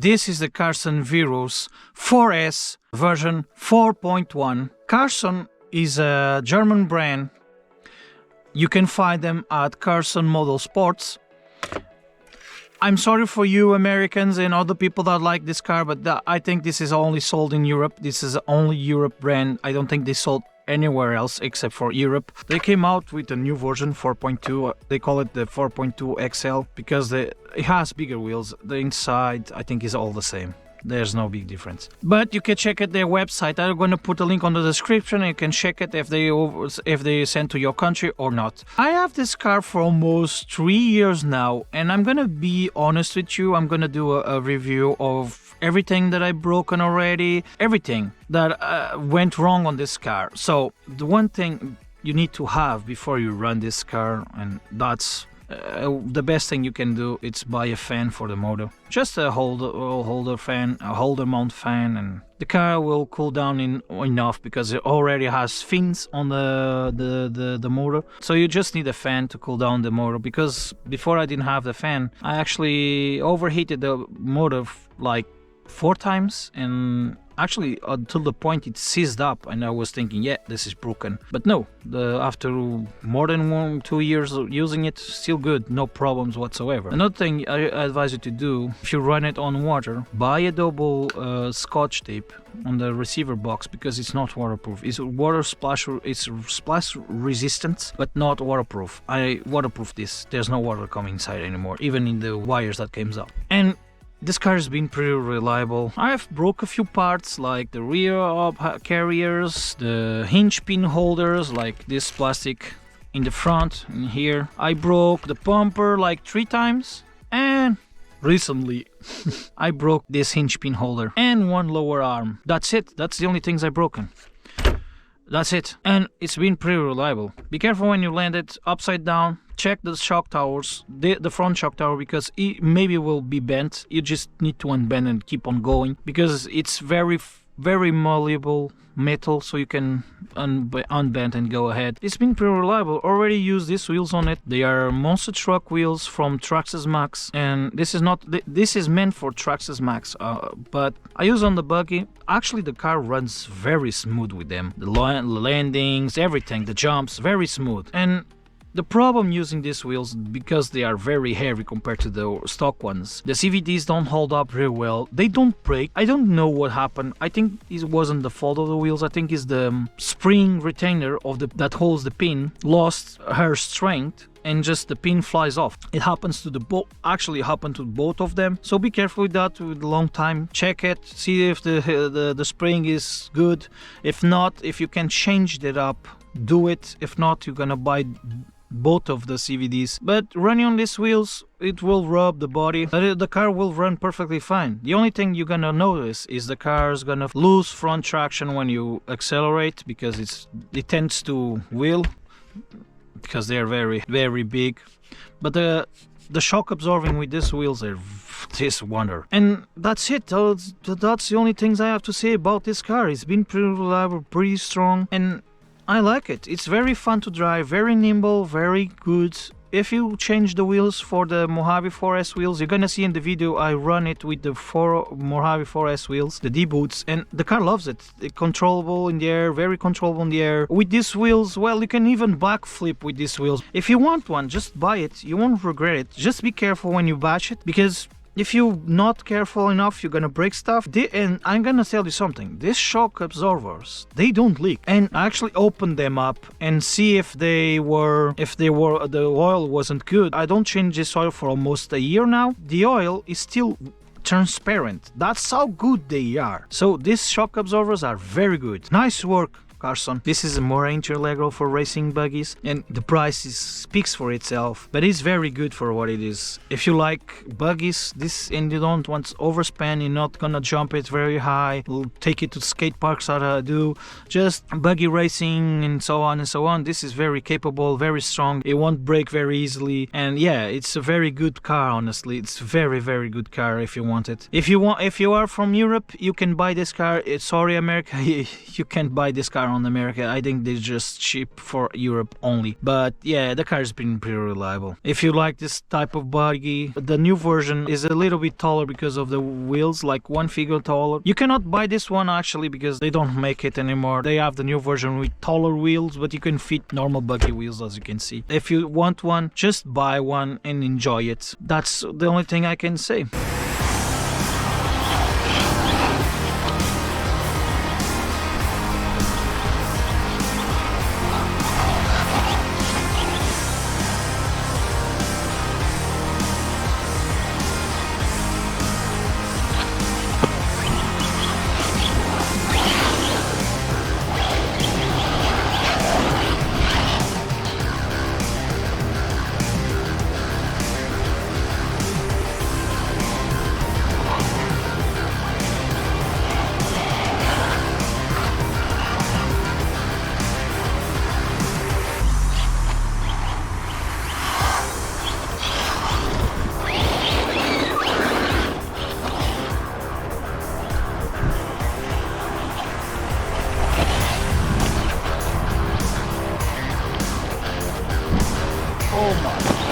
This is the Carson Virus 4S version 4.1. Carson is a German brand. You can find them at Carson Model Sports. I'm sorry for you Americans and other people that like this car, but I think this is only sold in Europe. This is only Europe brand. I don't think they sold anywhere else except for Europe. They came out with a new version 4.2. They call it the 4.2 XL because it has bigger wheels. The inside I think is all the same. There's no big difference. But you can check out their website. I'm going to put a link on the description. You can check it if they send to your country or not. I have this car for almost 3 years now, and I'm going to be honest with you. I'm going to do a review of everything that I've broken already, everything that went wrong on this car. So the one thing you need to have before you run this car, and that's the best thing you can do, it's buy a fan for the motor. Just a holder fan, a holder mount fan, and the car will cool down enough because it already has fins on the motor. So you just need a fan to cool down the motor, because before I didn't have the fan, I actually overheated the motor like 4 times, and actually until the point it seized up, and I was thinking, yeah, this is broken. But no, after more than 2 years of using it, still good, no problems whatsoever. Another thing I advise you to do, if you run it on water, buy a double scotch tape on the receiver box, because it's not waterproof. It's splash resistant, but not waterproof. I waterproof this. There's no water coming inside anymore, even in the wires that comes up. And this car has been pretty reliable. I've broke a few parts, like the rear carriers, the hinge pin holders, like this plastic in the front and here. I broke the bumper like 3 times, and recently I broke this hinge pin holder and one lower arm. That's it. That's the only things I've broken. That's it. And it's been pretty reliable. Be careful when you land it upside down. Check the shock towers, the front shock tower, because it maybe will be bent. You just need to unbend and keep on going, because it's very malleable metal, so you can unbend and go ahead. It's been pretty reliable. Already used these wheels on it. They are monster truck wheels from Traxxas Max, and this is meant for Traxxas Max, but I use on the buggy. Actually the car runs very smooth with them. The landings, everything, the jumps, very smooth. And the problem using these wheels, because they are very heavy compared to the stock ones, the CVDs don't hold up very well. They don't break. I don't know what happened. I think it wasn't the fault of the wheels. I think it's the spring retainer that holds the pin lost her strength, and just the pin flies off. It happens to actually happened to both of them. So be careful with that with a long time. Check it, see if the spring is good. If not, if you can change it up, do it. If not, you're gonna buy both of the CVDs. But running on these wheels, it will rub the body. The car will run perfectly fine. The only thing you're gonna notice is the car is gonna lose front traction when you accelerate, because it tends to wheel, because they're very big. But the shock absorbing with these wheels are this wonder. And that's it. That's the only things I have to say about this car. It's been pretty reliable, pretty strong, and I like it. It's very fun to drive, very nimble, very good. If you change the wheels for the Mojave 4S wheels, you're gonna see in the video I run it with the Mojave 4S wheels, the D-boots, and the car loves it. It's controllable in the air, very controllable in the air. With these wheels, well, you can even backflip with these wheels. If you want one, just buy it. You won't regret it. Just be careful when you bash it, because if you're not careful enough, you're gonna break stuff. And I'm gonna tell you something. These shock absorbers, they don't leak. And I actually opened them up and see if the oil wasn't good. I don't change this oil for almost a year now. The oil is still transparent. That's how good they are. So these shock absorbers are very good. Nice work, Carson. This is a more entry-level for racing buggies, and the price speaks for itself, but it's very good for what it is. If you like buggies, and you don't want to overspend, you're not gonna jump it very high, we'll take it to skate parks that I do, just buggy racing and so on and so on. This is very capable, very strong. It won't break very easily, and yeah, it's a very good car. Honestly, it's a very good car if you want it. If you are from Europe, you can buy this car. Sorry, America, you can't buy this car car on America. I think they just ship for Europe only. But yeah, the car has been pretty reliable. If you like this type of buggy, the new version is a little bit taller because of the wheels, like one figure taller. You cannot buy this one actually because they don't make it anymore. They have the new version with taller wheels, but you can fit normal buggy wheels, as you can see. If you want one, just buy one and enjoy it. That's the only thing I can say. Oh my